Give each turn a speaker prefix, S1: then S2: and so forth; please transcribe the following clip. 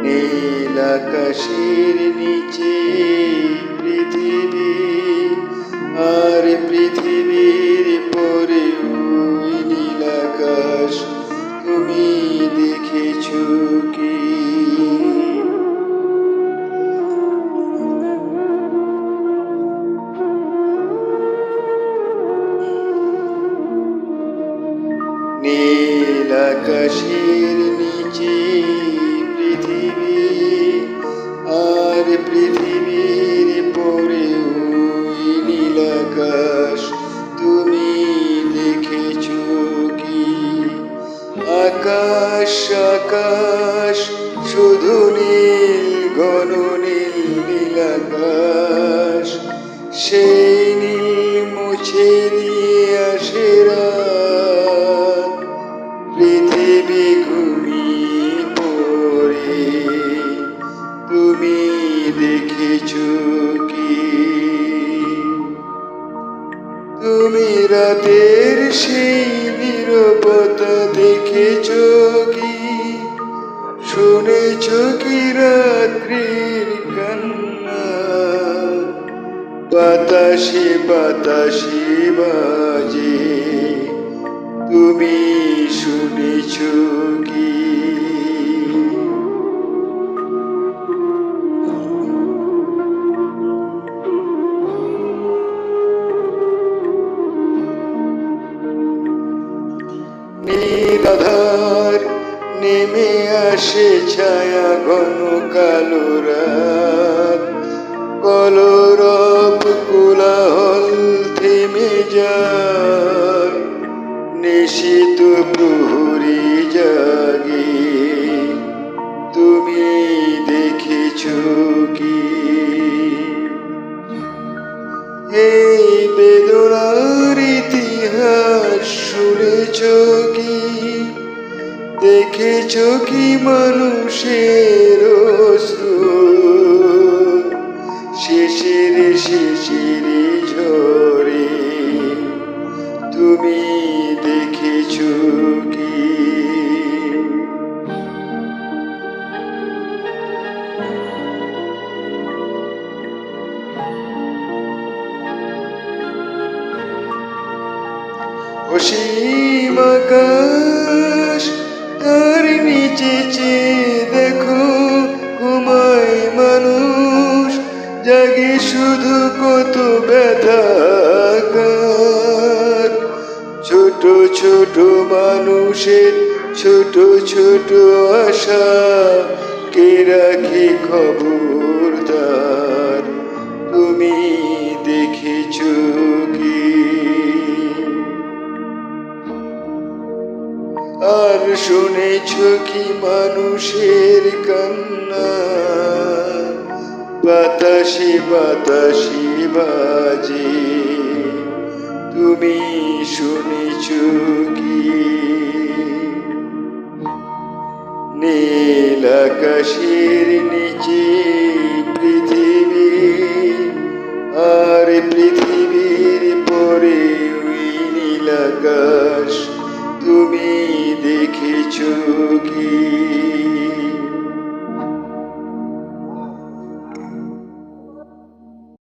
S1: নীল আকাশের নিচে পৃথিবী, আর পৃথিবীর পরে ওই নীল আকাশ তুমি দেখেছো কি? নীল আকাশের নিচে পৃথিবী, আর পৃথিবীর পরে ওই নীল আকাশ তুমি দেখেছো কি? আকাশ আকাশ শুধু নীল, ঘন নীল নীল আকাশ, সেই নীল মুছে দিয়ে আসে রাত, পৃথিবী ঘুমিয়ে পড়ে তুমি দেখেছো কি? তুমি রাতের সেই নীরবতা দেখেছো কি? শুনেছো কি রাত্রির কান্না? বাতাসে বাতাসে বাজে, তুমি শুনেছো কি? নিরাধার নেমে আসে ছায়া, ঘন কালো রাত, কলরব কোলাহল থেমে যায়, নিশীত প্রহরী জাগে, তুমি দেখেছো কি? এই বেদনার ইতিহাস শুনেছো কি? দেখেছো কি মানুষের অশ্রু শেষের শেষের ঝরে, তুমি দেখেছো কি? অসীম আকাশ, তার নিচে চেয়ে দেখো ঘুমায় মানুষ, জাগে শুধু কত ব্যথাকার, ছোট ছোট মানুষের ছোট ছোট আশা, কে রাখে খবরদার, তুমি দেখেছো কি? আর শুনেছো কি মানুষের কান্না? বাতাসে বাতাসে বাজে, তুমি শুনেছো কি? নীল আকাশের নিচে